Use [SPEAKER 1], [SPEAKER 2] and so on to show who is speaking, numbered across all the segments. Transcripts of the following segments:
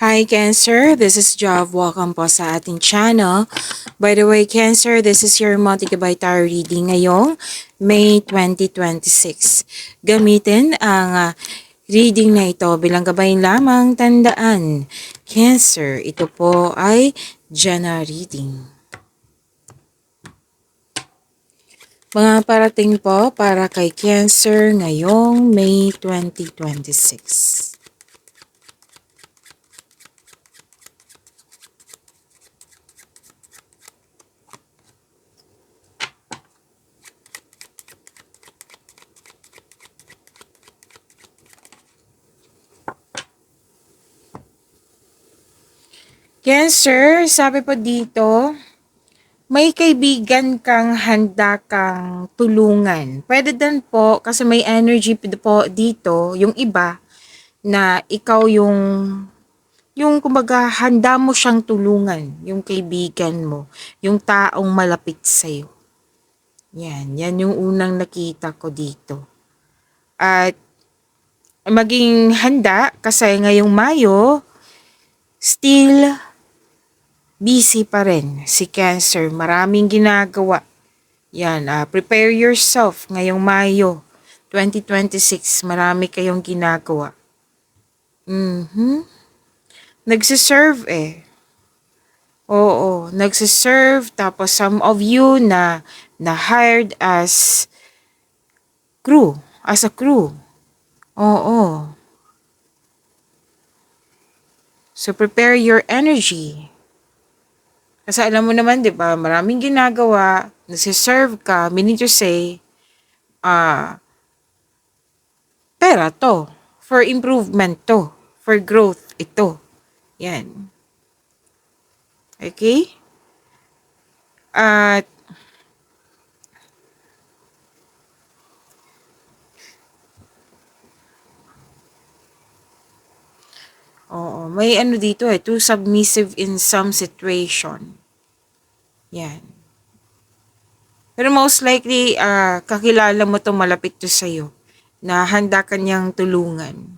[SPEAKER 1] Hi Cancer, this is Job. Welcome po sa ating channel. By the way, Cancer, this is your Montigabay Tarot reading ngayong May 2026. Gamitin ang reading na ito bilang gabay lamang. Tandaan, Cancer, ito po ay Jana reading. Mga parating po para kay Cancer ngayong May 2026. Cancer, sabi po dito, may kaibigan kang handa kang tulungan. Pwede din po kasi may energy po dito, yung iba, na ikaw yung kumbaga handa mo siyang tulungan, yung kaibigan mo, yung taong malapit sa'yo. Yan yung unang nakita ko dito. At maging handa kasi ngayong Mayo, still busy pa rin si Cancer. Maraming ginagawa. Yan, prepare yourself ngayong Mayo 2026. Marami kayong ginagawa. Nagsiserve eh. Oo, nagsiserve. Tapos some of you na hired as a crew. Oo. So prepare your energy. Kasi alam mo naman, 'di ba, maraming ginagawa, nagsiserve ka, meaning to say, pera to, for improvement to, for growth ito. Yan. Okay? At oo, may ano dito too submissive in some situation. Yan. Pero most likely, kakilala mo to, malapit to sa'yo, na handa kanyang tulungan.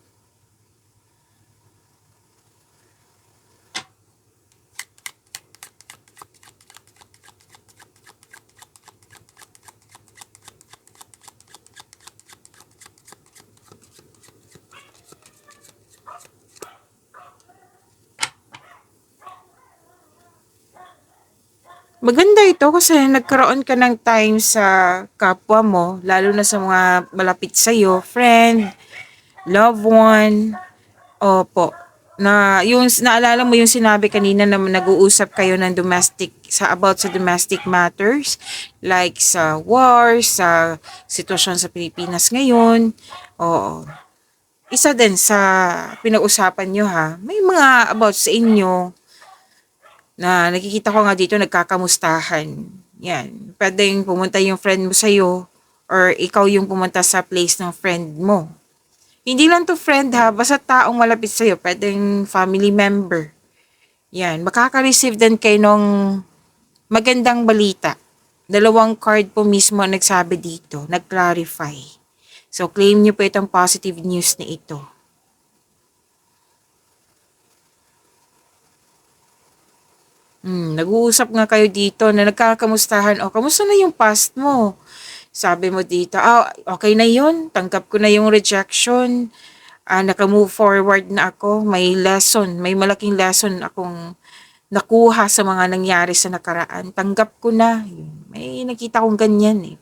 [SPEAKER 1] Maganda ito kasi nagkaroon ka ng time sa kapwa mo, lalo na sa mga malapit sa'yo, friend, loved one. Opo. Na yung naalala mo yung sinabi kanina na nag-uusap kayo ng about sa domestic matters, like sa war, sa sitwasyon sa Pilipinas ngayon. Oo. Isa din sa pinag-usapan nyo ha. May mga about sa inyo na nakikita ko nga dito, nagkakamustahan. Yan. Pwedeng pumunta yung friend mo sa'yo or ikaw yung pumunta sa place ng friend mo. Hindi lang to friend ha, basta taong malapit sa'yo, pwedeng family member. Yan, makaka-receive din kayo ng magandang balita. Dalawang card po mismo ang nagsabi dito, nag-clarify. So, claim nyo po itong positive news na ito. Nag-uusap nga kayo dito na nagkakamustahan. O, kamusta na yung past mo? Sabi mo dito, okay na yun. Tanggap ko na yung rejection. Naka-move forward na ako. May lesson, may malaking lesson akong nakuha sa mga nangyari sa nakaraan. Tanggap ko na. May nakita kong ganyan eh.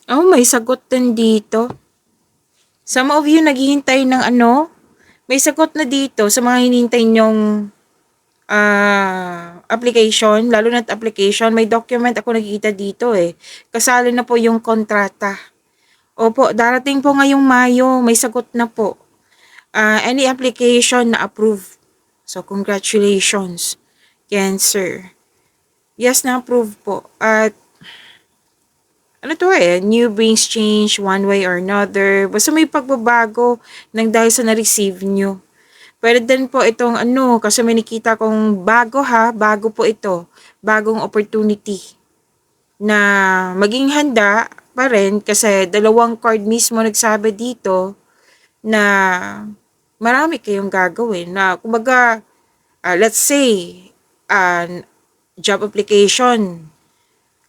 [SPEAKER 1] Oh, may sagot din dito. Some of you naghihintay ng may sagot na dito sa mga hinihintay nyong application, lalo na't application, may document ako nakikita dito eh. Kasali na po yung kontrata. Opo, darating po ngayong Mayo, may sagot na po. Any application na approve. So, congratulations, Cancer. Yes, na-approve po. At ano to eh, new brings change one way or another. Basta may pagbabago ng dahil sa na-receive nyo. Pwede din po itong ano, kasi may nakita kong bago ha, bago po ito. Bagong opportunity na maging handa pa rin kasi dalawang card mismo nagsabi dito na marami kayong gagawin na kumbaga let's say job application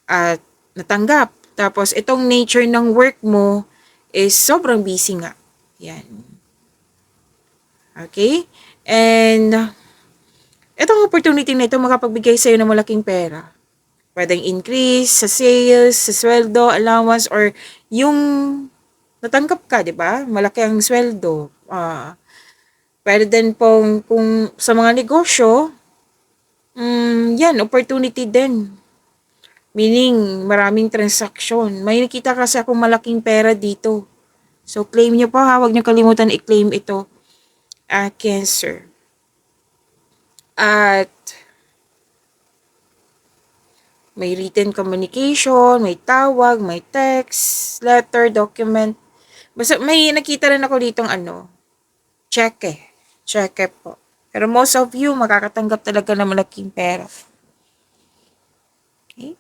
[SPEAKER 1] at natanggap. Tapos itong nature ng work mo is sobrang busy nga. Yan. Okay? And itong opportunity na ito makapagbigay sa'yo ng malaking pera. Pwedeng increase sa sales, sa sweldo, allowance, or yung natanggap ka, di ba? Malaki ang sweldo. Pwede din pong kung sa mga negosyo, yan, opportunity din. Meaning, maraming transaction. May nakita kasi akong malaking pera dito. So, claim nyo po ha. Huwag nyo kalimutan i-claim ito. Cancer. At may written communication, may tawag, may text, letter, document. Basta may nakita rin ako ditong cheque. Cheque po. Pero most of you, makakatanggap talaga ng malaking pera. Okay?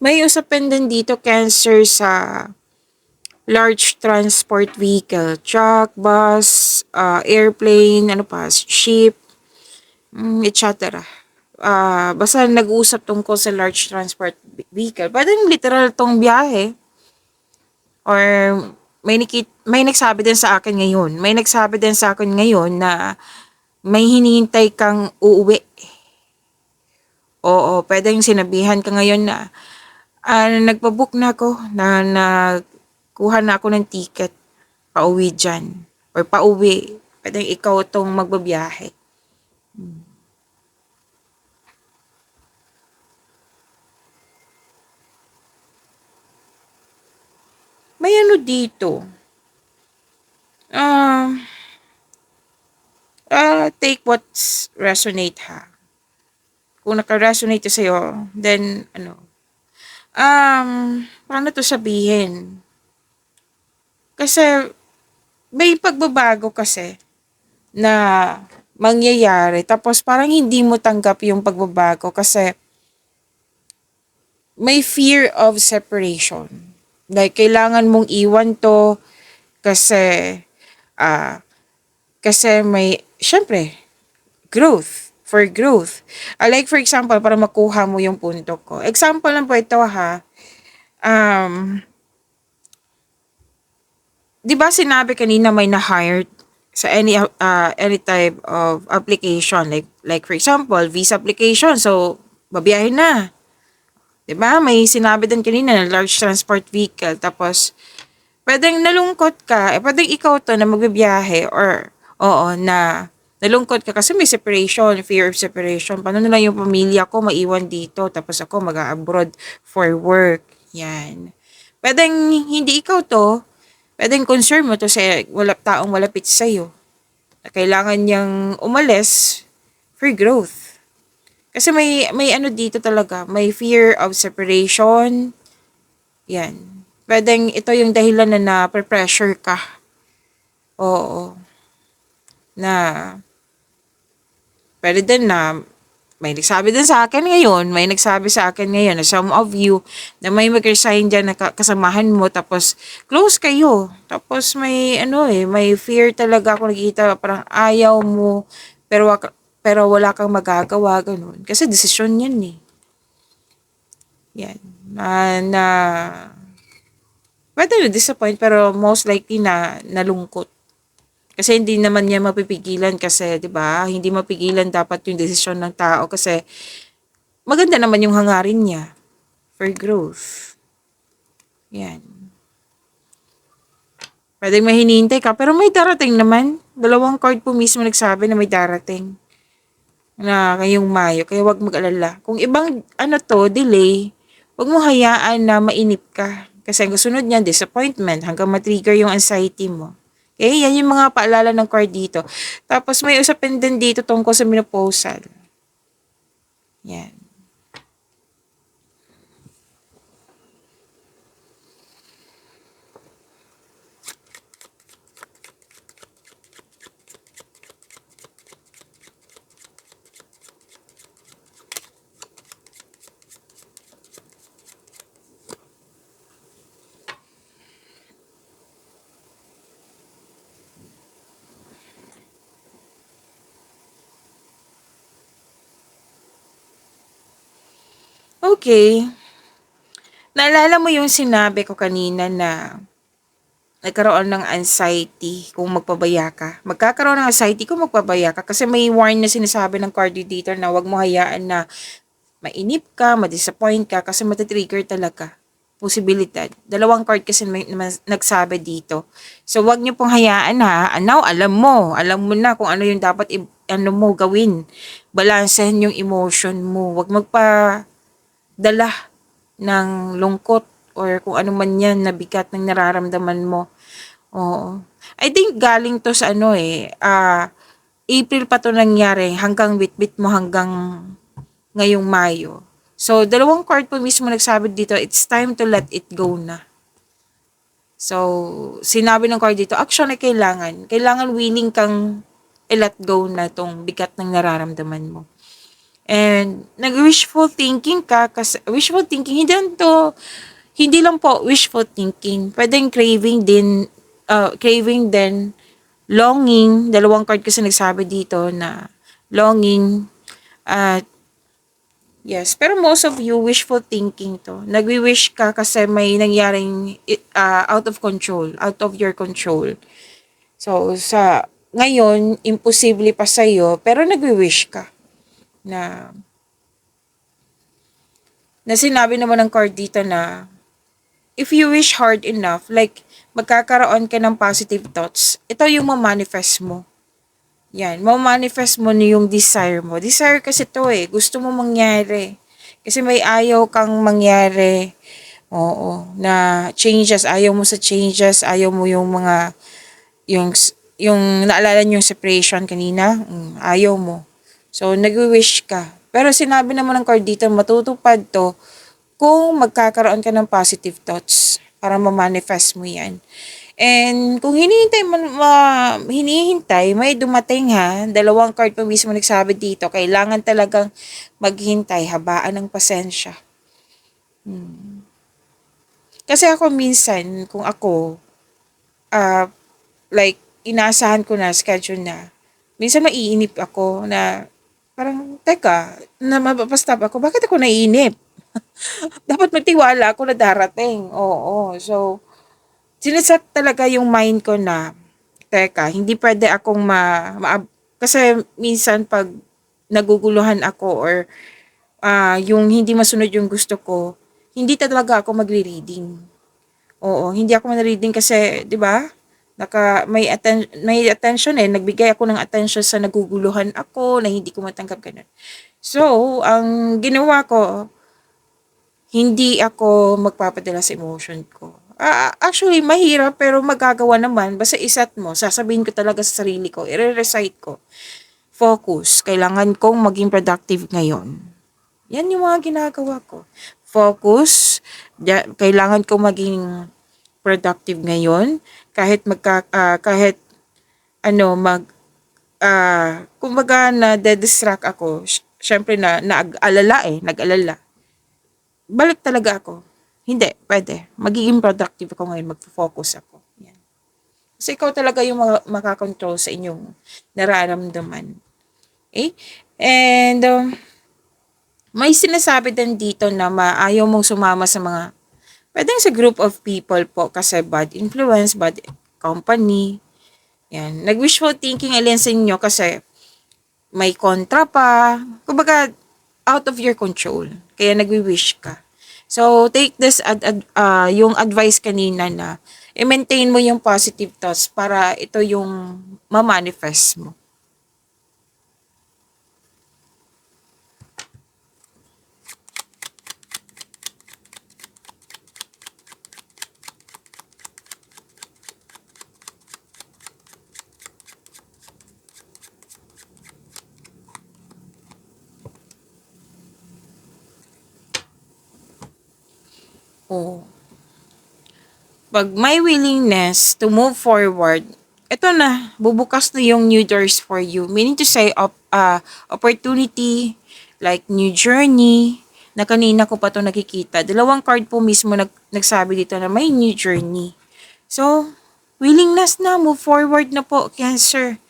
[SPEAKER 1] May usapin din dito, Cancer, sa large transport vehicle, truck, bus, airplane, ship, etc. Basta nag-uusap tungkol sa large transport vehicle. Pwedeng literal tong biyahe. Or may nagsabi din sa akin ngayon. May nagsabi din sa akin ngayon na may hinihintay kang uuwi. Oo, pwedeng sinabihan ka ngayon na nagpabook na ako na kuha na ako ng ticket pauwi dyan. Or pauwi. Pwedeng ikaw tong magbabiyahe. May dito. Take what's resonate ha. Kung naka-resonate sa'yo, then paano to sabihin? Kasi may pagbabago kasi na mangyayari. Tapos parang hindi mo tanggap yung pagbabago kasi may fear of separation. Like, kailangan mong iwan to kasi, kasi may, syempre, growth. For growth. Like, for example, para makuha mo yung punto ko. Example lang po ito ha. Di ba sinabi kanina may na-hired sa any type of application, like for example visa application, so babiyahin na, 'di ba? May sinabi din kanina na large transport vehicle, tapos pwedeng nalungkot ka, pwedeng ikaw to na magbibiyahe, or oo, na nalungkot ka kasi may separation, fear of separation. Paano na lang yung pamilya ko maiwan dito tapos ako mag-abroad for work, yan. Pwedeng hindi ikaw to, pwedeng concern mo to sa taong malapit sa'yo. Kailangan niyang umalis for growth. Kasi may dito talaga, may fear of separation. Yan. Pwedeng ito yung dahilan na na-pressure ka. Oo. Na pwede din na may nagsabi din sa akin ngayon, may nagsabi sa akin ngayon na some of you na may mag-resign dyan na kasamahan mo, tapos close kayo. Tapos may may fear talaga ako nakikita, parang ayaw mo, pero wala kang magagawa, ganun. Kasi desisyon yan eh. Yan. Na pwede na disappoint, pero most likely na nalungkot. Kasi hindi naman niya mapipigilan kasi, 'di ba? Hindi mapigilan dapat yung desisyon ng tao kasi maganda naman yung hangarin niya for growth. Yan. Pwedeng may hinihintay ka, pero may darating naman. Dalawang card po mismo nagsabi na may darating na ngayong Mayo. Kaya wag mag-alala. Kung ibang delay, wag mo hayaan na mainip ka. Kasi ang kasunod niyan, disappointment, hanggang matrigger yung anxiety mo. Okay, yan yung mga paalala ng card dito. Tapos may usapin din dito tungkol sa menopausal. Yan. Okay. Naalala mo yung sinabi ko kanina na nagkaroon ng anxiety kung magpabaya ka. Magkakaroon ng anxiety kung magpabaya ka kasi may warn na sinasabi ng card dito na wag mo hayaan na mainip ka, ma-disappoint ka kasi matitrigger talaga. Posibilidad. Dalawang card kasi may nagsabi dito. So, wag niyo pong hayaan ha. Now, alam mo na kung ano yung dapat mo gawin. Balansehin yung emotion mo. Wag magpadala ng lungkot or kung ano man yan na bigat ng nararamdaman mo. Oo. I think galing to sa April pa to nangyari hanggang bitbit mo hanggang ngayong Mayo. So, dalawang card po mismo nagsabi dito, it's time to let it go na. So, sinabi ng card dito, action ay kailangan. Kailangan willing kang i-let go na tong bigat ng nararamdaman mo. And, nag-wishful thinking ka, kasi wishful thinking, hindi lang po wishful thinking. Pwedeng craving din, longing, dalawang card kasi nagsabi dito na longing, at yes, pero most of you, wishful thinking to. Nagwi-wish ka kasi may nangyaring out of your control. So, ngayon, imposible pa sa'yo, pero nagwi-wish ka na sinabi naman ng card dito na if you wish hard enough, like magkakaroon ka ng positive thoughts, ito yung ma-manifest mo. Yan, ma-manifest mo na yung desire mo. Desire kasi to gusto mo mangyari. Kasi may ayaw kang mangyari. Oo, na changes, ayaw mo sa changes, ayaw mo yung yung, yung naalala niyo yung separation kanina, ayaw mo. So, nag-wish ka. Pero sinabi naman ng card dito, matutupad to kung magkakaroon ka ng positive thoughts para ma-manifest mo yan. And kung hinihintay, may dumating ha. Dalawang card pa mismo nagsabi dito, kailangan talagang maghintay, habaan ng pasensya. Kasi ako minsan, kung ako, like, inaasahan ko na, schedule na, minsan naiinip ako na, parang, teka, na mapapastop ako, bakit ako naiinip? Dapat magtiwala ako na darating. Oo, so, sinaset talaga yung mind ko na, teka, hindi pwede akong kasi minsan pag naguguluhan ako or yung hindi masunod yung gusto ko, hindi talaga ako magre-reading. Oo, hindi ako magre-reading kasi, 'di ba? May attention nagbigay ako ng attention sa naguguluhan ako na hindi ko matanggap ganun. So, ang ginawa ko, hindi ako magpapadala sa emotion ko. Actually, mahirap pero magagawa naman. Basta isat mo, sasabihin ko talaga sa sarili ko, i-recite ko. Focus. Kailangan kong maging productive ngayon. Yan yung mga ginagawa ko. Focus. Kailangan kong maging productive ngayon. Kahit kumbaga na de-distract ako. Syempre nag-alala. Balik talaga ako. Hindi, pwede. Magiging productive ako ngayon, magfo-focus ako. Yan. Kasi ikaw talaga yung makakontrol sa inyong nararamdaman. Okay? And, may sinasabi din dito na ayaw mong sumama sa pwedeng sa group of people po kasi bad influence, bad company. Yan. Nag-wishful thinking alin sa inyo kasi may kontra pa. Kumbaga, out of your control. Kaya nagwi-wish ka. So, take this yung advice kanina na i-maintain mo yung positive thoughts para ito yung ma-manifest mo. Oh. Pag may willingness to move forward, ito na, bubukas na yung new doors for you. Meaning to say, opportunity, like new journey, na kanina ko pa to nakikita. Dalawang card po mismo nagsabi dito na may new journey. So, willingness na, move forward na po, Cancer.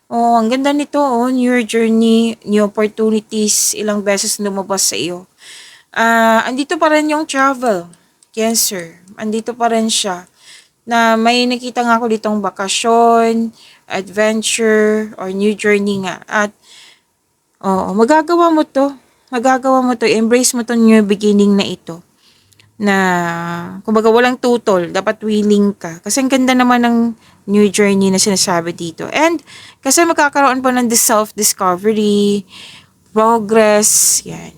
[SPEAKER 1] Oh, ang ganda nito, oh, new journey, new opportunities, ilang beses lumabas sa iyo. Andito pa rin yung travel, Cancer. Andito pa rin siya. Na may nakita nga ako ditong bakasyon, adventure, or new journey nga. At, oo, magagawa mo to. Magagawa mo to. Embrace mo to new beginning na ito. Na, kumbaga walang tutol. Dapat willing ka. Kasi ang ganda naman ng new journey na sinasabi dito. And, kasi magkakaroon pa ng self-discovery, progress, yan.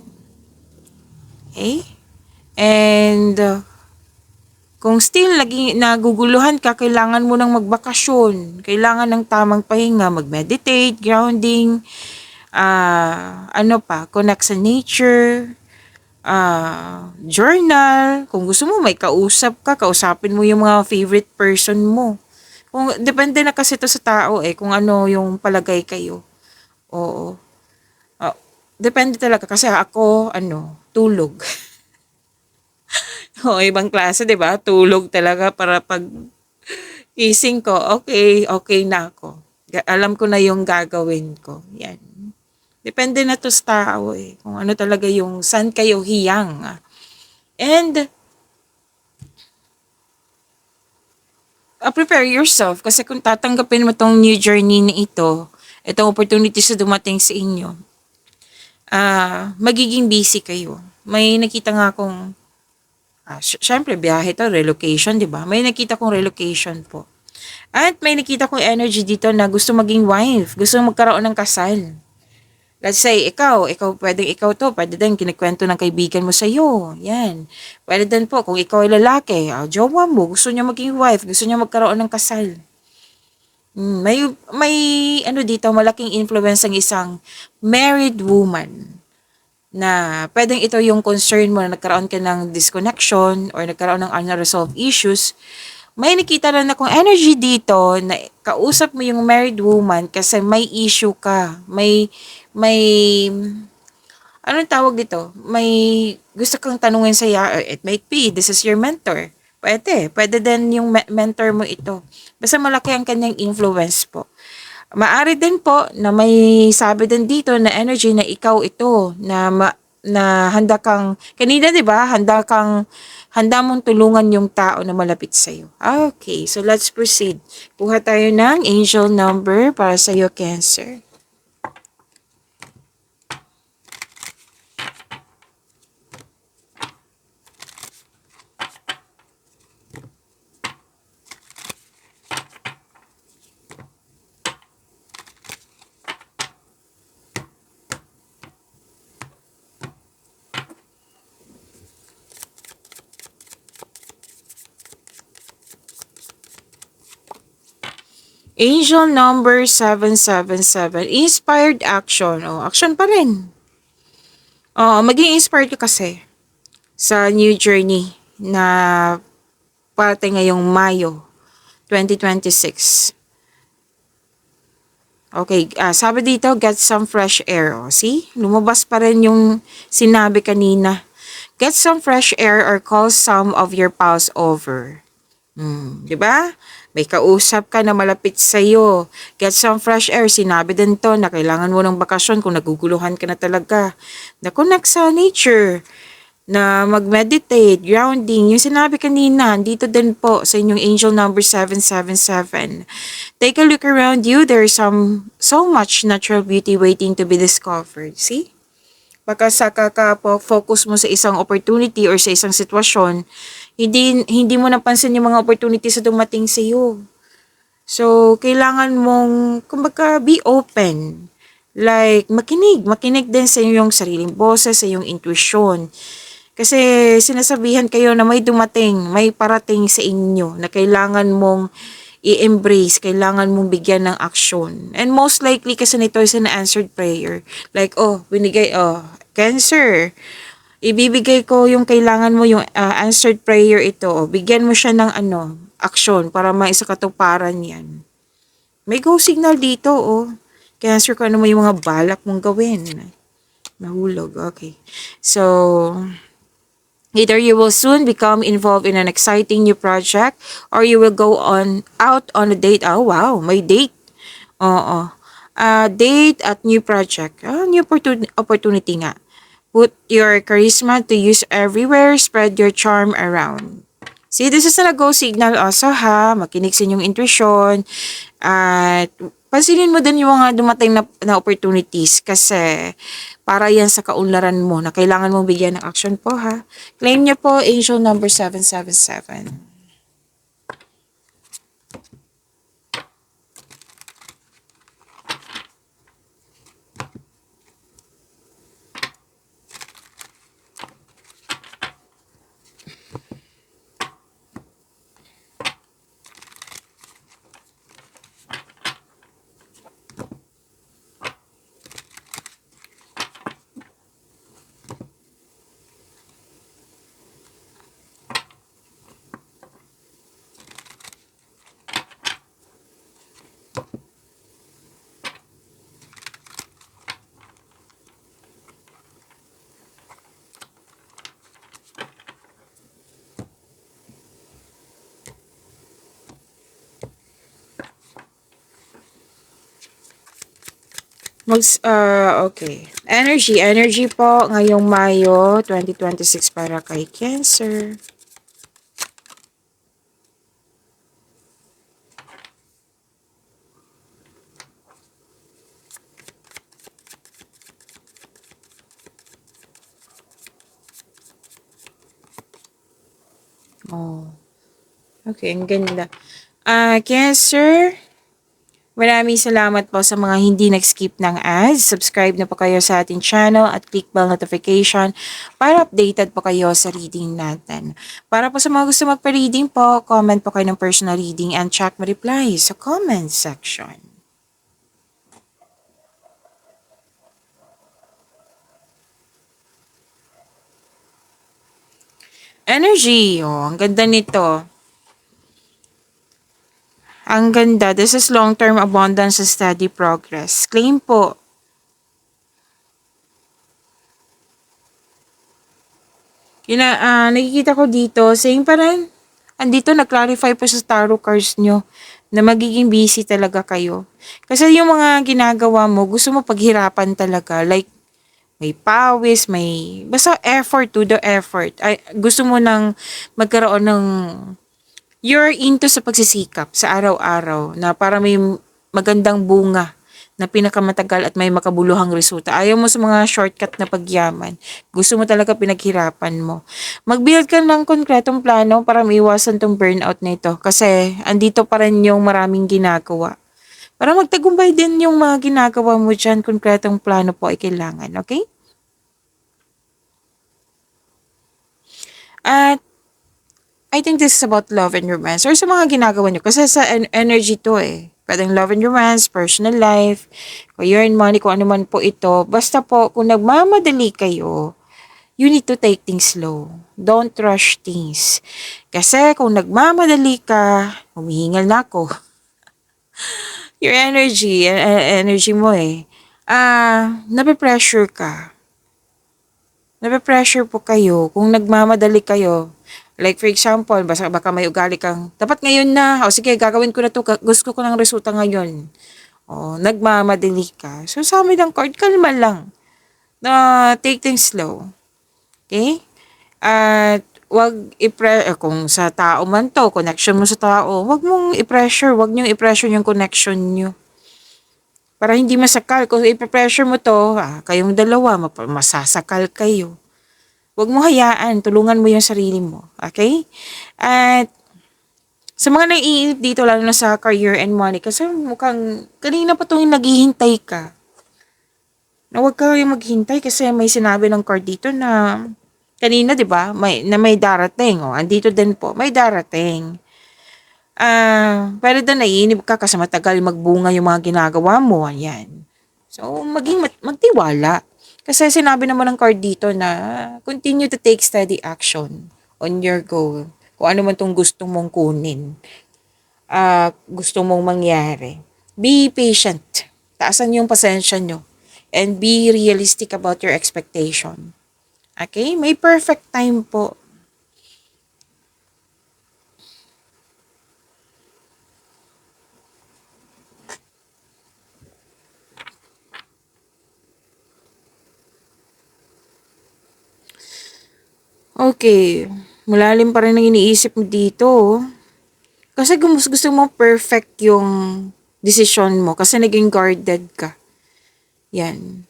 [SPEAKER 1] Okay? And, kung still lagi naguguluhan ka, kailangan mo nang magbakasyon. Kailangan ng tamang pahinga, mag-meditate, grounding, connect sa nature, journal. Kung gusto mo, may kausap ka, kausapin mo yung mga favorite person mo. Kung, depende na kasi to sa tao kung ano yung palagay kayo. Oo. Depende talaga kasi ako, tulog. Oo, ibang klase, 'di ba? Tulog talaga para pag gising ko, okay na ako. Alam ko na yung gagawin ko. Yan. Depende na to sa tao kung ano talaga yung saan kayo hiyang. And, prepare yourself kasi kung tatanggapin mo tong new journey na ito, itong opportunities na dumating sa inyo, magiging busy kayo. May nakita nga akong syempre, biyahe to, relocation, di ba? May nakita kong relocation po. At may nakita kong energy dito na gusto maging wife, gusto magkaroon ng kasal. Let's say, pwedeng ikaw to, pwede din kinikwento ng kaibigan mo sa'yo. Yan. Pwede din po, kung ikaw ay lalaki, jowa mo, gusto niya maging wife, gusto niya magkaroon ng kasal. May dito, malaking influence ng isang married woman na pwedeng ito yung concern mo na nagkaroon ka ng disconnection or nagkaroon ng unresolved issues, may nakita lang akong energy dito na kausap mo yung married woman kasi may issue ka. Anong tawag dito? May gusto kang tanungin sa iya. It might be, this is your mentor. Pwede din yung mentor mo ito. Basta malaki ang kanyang influence po. Maari din po na may sabi din dito na energy na ikaw ito na handa kang kanina 'di ba? Handa mong tulungan yung tao na malapit sa iyo. Okay, so let's proceed. Kuha tayo ng angel number para sa iyo, Cancer. Angel number 777, inspired action. Action pa rin. Maging inspired ka kasi sa new journey na parte ngayong Mayo 2026. Okay, sabi dito, get some fresh air. See? Lumabas pa rin yung sinabi kanina. Get some fresh air or call some of your pals over. Di ba? May kausap ka na malapit sa'yo. Get some fresh air. Sinabi din to na kailangan mo ng bakasyon kung naguguluhan ka na talaga. Na-connect sa nature. Na mag-meditate, grounding. Yung sinabi kanina, dito din po sa inyong angel number 777. Take a look around you. There's so much natural beauty waiting to be discovered. See? Baka sa focus mo sa isang opportunity or sa isang sitwasyon, hindi mo napansin yung mga opportunities na dumating sa iyo. So, kailangan mong, kumbaga, be open. Like, makinig din sa iyong sariling boses, sa iyong intuition. Kasi sinasabihan kayo na may dumating, may parating sa inyo na kailangan mong i-embrace, kailangan mong bigyan ng aksyon. And most likely kasi nito is an answered prayer. Like, Cancer, ibibigay ko yung kailangan mo, yung answered prayer ito. Bigyan mo siya ng aksyon para maisakatuparan yan. May go signal dito, Cancer, kung ano mo yung mga balak mong gawin. Nahulog, okay. So, either you will soon become involved in an exciting new project or you will go out on a date. Oh, wow, may date. Oo. Date at new project. New opportunity nga. Put your charisma to use everywhere. Spread your charm around. See, this is a go signal also ha. Makinig sa inyong intuition. At pansinin mo din yung mga dumating na opportunities kasi para yan sa kaunlaran mo na kailangan mong bigyan ng action po ha. Claim niyo po angel number 777. Okay. Energy po ngayong Mayo 2026 para kay Cancer. Oh. Okay, ang ganda. Cancer, maraming salamat po sa mga hindi nag-skip ng ads. Subscribe na po kayo sa ating channel at click bell notification para updated po kayo sa reading natin. Para po sa mga gusto magpa-reading po, comment po kayo ng personal reading and check my reply sa comment section. Energy, ang ganda nito. Ang ganda. This is long-term abundance and steady progress. Claim po. Nakikita ko dito, same pa rin. Andito, nag-clarify pa sa tarot cards nyo na magiging busy talaga kayo. Kasi yung mga ginagawa mo, gusto mo paghirapan talaga. Like, may pawis, basta effort to the effort. Ay, gusto mo nang magkaroon ng you're into sa pagsisikap sa araw-araw na para may magandang bunga na pinakamatagal at may makabuluhang resulta. Ayaw mo sa mga shortcut na pagyaman. Gusto mo talaga pinaghirapan mo. Mag-build ka ng konkretong plano para maiwasan tong burnout na ito. Kasi andito pa rin yung maraming ginagawa. Para magtagumpay din yung mga ginagawa mo dyan, konkretong plano po ay kailangan. Okay? At I think this is about love and romance or sa mga ginagawa nyo. Kasi sa energy to Pwedeng love and romance, personal life, career and money, kung ano man po ito. Basta po, kung nagmamadali kayo, you need to take things slow. Don't rush things. Kasi kung nagmamadali ka, humihingal na ako. Your energy mo nape-pressure ka. Nape-pressure po kayo kung nagmamadali kayo. Like for example, baka may ugali kang, dapat ngayon na, sige, gagawin ko na to, gusto ko ng resulta ngayon. Nagmamadali ka. So sa amin ng card, kalma lang. Take things slow. Okay? At kung sa tao man to, connection mo sa tao, wag mong i-pressure, wag niyong i-pressure yung connection niyo. Para hindi masakal. Kung ipa-pressure mo to, kayong dalawa, masasakal kayo. Huwag mo hayaan, tulungan mo yung sarili mo. Okay? At sa mga naiinip dito, lalo na sa career and money, kasi mukhang kanina pa itong naghihintay ka. Na huwag ka yung maghintay kasi may sinabi ng card dito na kanina, di ba, may darating. O, andito din po, may darating. Pero doon naiinip ka kasi matagal magbunga yung mga ginagawa mo. Ayan. So, magtiwala. Kasi sinabi naman ng card dito na continue to take steady action on your goal. Kung ano man tong gusto mong kunin. Gusto mong mangyari. Be patient. Taasan yung pasensya nyo. And be realistic about your expectation. Okay? May perfect time po. Okay. Malalim pa rin ang iniisip mo dito. Kasi gusto mo perfect yung decision mo kasi naging guarded ka. Yan.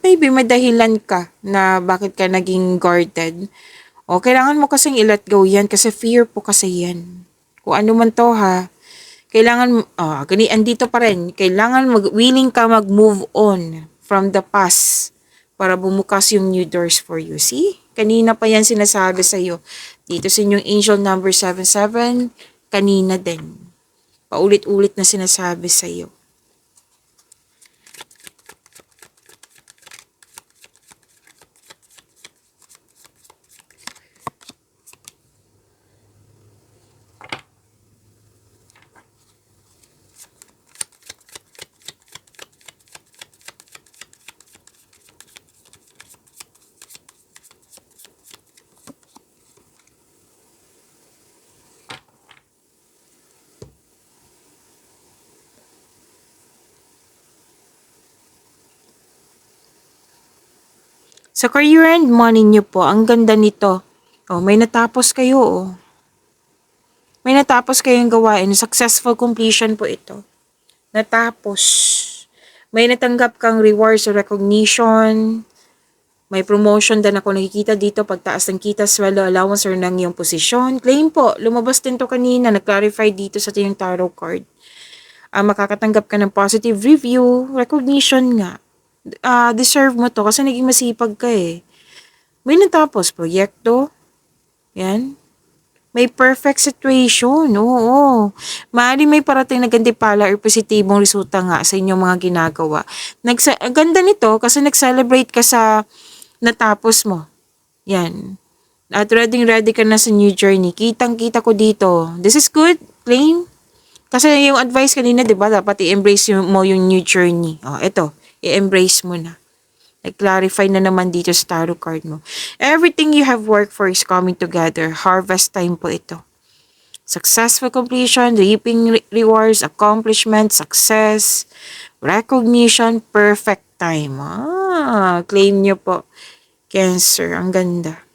[SPEAKER 1] Maybe may dahilan ka na bakit ka naging guarded. O, kailangan mo kasing i-let go yan kasi fear po kasi yan. Kung ano man to ha, kailangan, andito pa rin, kailangan willing ka mag-move on from the past para bumukas yung new doors for you. See? Kanina pa yan sinasabi sa'yo. Dito sa inyong angel number 77, kanina din. Paulit-ulit na sinasabi sa'yo. Sa career and money nyo po, ang ganda nito. May natapos kayo. May natapos kayong gawain. Successful completion po ito. Natapos. May natanggap kang rewards or recognition. May promotion din ako nakikita dito. Pagtaas ng kita, sweldo, allowance, or ng iyong posisyon. Claim po. Lumabas din to kanina. Nag-clarify dito sa yung tarot card. Makakatanggap ka ng positive review, recognition nga. Deserve mo to kasi naging masipag ka eh. May natapos, proyekto. Yan. May perfect situation. Oo. Maaari may parating na gandipala or positibong resulta nga sa inyong mga ginagawa. Ang ganda nito kasi nag-celebrate ka sa natapos mo. Yan. At ready ka na sa new journey. Kitang-kita ko dito. This is good, claim. Kasi yung advice kanina, di ba, dapat i-embrace mo yung new journey. Ito, i-embrace mo na. Nag-clarify na naman dito sa tarot card mo. Everything you have worked for is coming together. Harvest time po ito. Successful completion, reaping rewards, accomplishment, success, recognition, perfect time. Claim nyo po. Cancer, ang ganda.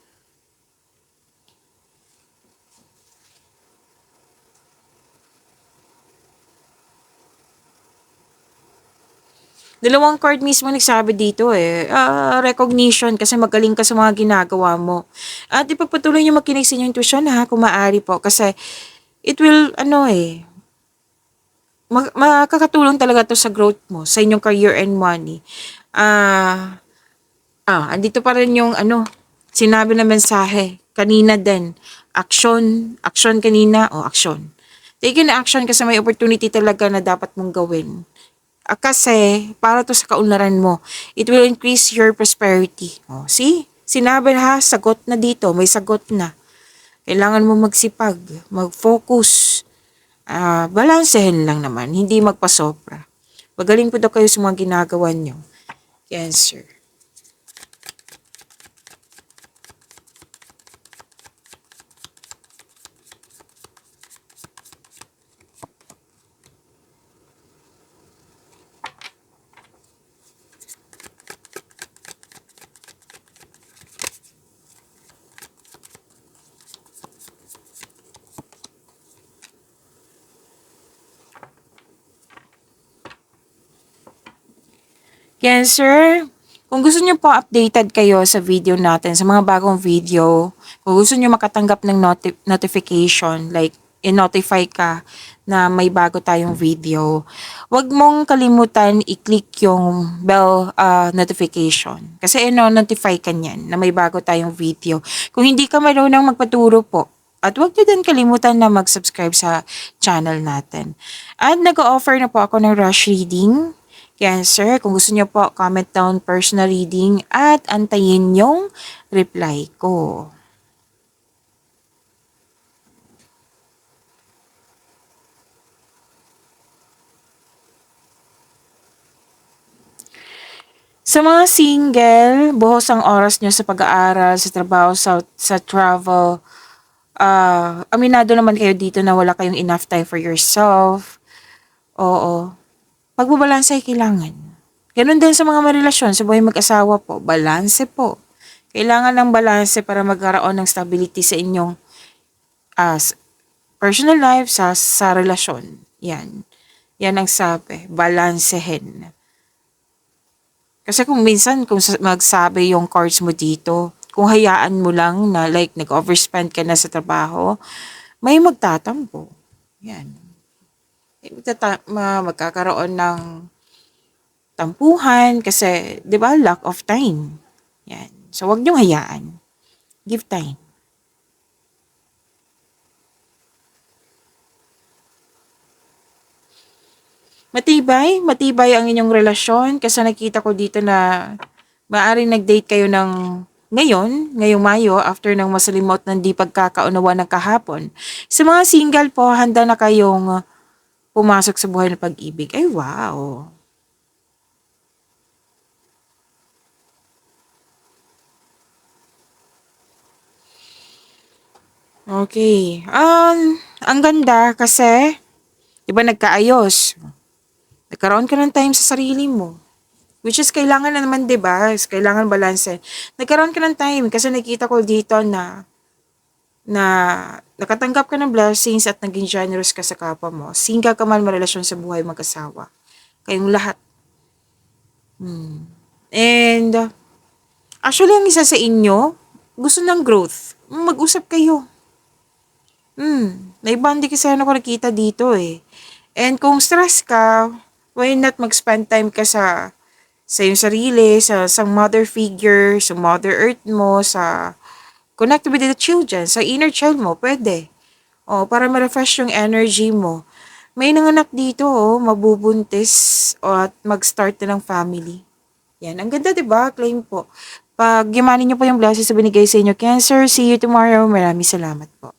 [SPEAKER 1] Dalawang card mismo nagsabi dito recognition kasi magaling ka sa mga ginagawa mo. At ipagpatuloy niyo makinig sa inyong intuition ha, kung maaari po. Kasi it will, makakatulong talaga to sa growth mo, sa inyong career and money. Andito pa rin yung sinabi na mensahe. Kanina din. Action kanina, action. Take an action kasi may opportunity talaga na dapat mong gawin. Kasi, para to sa kaunlaran mo, it will increase your prosperity. See? Sinabi ha, sagot na dito, may sagot na. Kailangan mo magsipag, mag-focus. Balansehin lang naman, hindi magpasobra. Magaling po daw kayo sa mga ginagawa nyo. Cancer. Cancer, kung gusto niyo po updated kayo sa video natin, sa mga bagong video, kung gusto niyo makatanggap ng notification, like i-notify ka na may bago tayong video, wag mong kalimutan i-click yung bell notification. Kasi notify ka niyan na may bago tayong video. Kung hindi ka marunong magpaturo po, at huwag niyo din kalimutan na mag-subscribe sa channel natin. At nag-offer na po ako ng rush reading. Cancer, kung gusto niyo po, comment down personal reading at antayin yung reply ko. Sa mga single, buhos ang oras niyo sa pag-aaral, sa trabaho, sa travel. Aminado naman kayo dito na wala kayong enough time for yourself. Oo. Pagbabalanse ay kailangan. Ganun din sa mga marelasyon, sa buhay mag-asawa po, balanse po. Kailangan ng balanse para magkaroon ng stability sa inyong personal life, sa relasyon. Yan. Yan ang sabi, balansehin. Kasi kung minsan, kung magsabi yung cards mo dito, kung hayaan mo lang na like nag-overspend ka na sa trabaho, may magtatampo. Yan. Magkakaroon ng tampuhan kasi, di ba, lack of time. Yan. So, wag niyong hayaan. Give time. Matibay ang inyong relasyon kasi nakita ko dito na maaaring nag-date kayo ngayong Mayo after ng masalimot ng di pagkakaunawa ng kahapon. Sa mga single po, handa na kayong pumasok sa buhay ng pag-ibig. Ay, wow! Okay. Ang ganda kasi, di ba nagkaayos? Nagkaroon ka ng time sa sarili mo. Which is kailangan na naman, di ba? Kailangan balanse. Nagkaroon ka ng time kasi nakita ko dito na nakatanggap ka ng blessings at naging generous ka sa kapwa mo. Single ka man marelasyon sa buhay mag-asawa. Kayong lahat. And actually, ang isa sa inyo, gusto ng growth. Mag-usap kayo. Naibandi kasi ako nakita dito eh. And kung stress ka, why not mag-spend time ka sa iyong sarili, sa mother figure, sa mother earth mo, sa connect with the children, sa inner child mo, pwede. Para ma-refresh yung energy mo. May nanganak dito, mabubuntis at mag-start na ng family. Yan, ang ganda 'di ba? Claim po. Pag yamanin niyo po yung blessings na binigay sa inyo, Cancer. See you tomorrow. Maraming salamat po.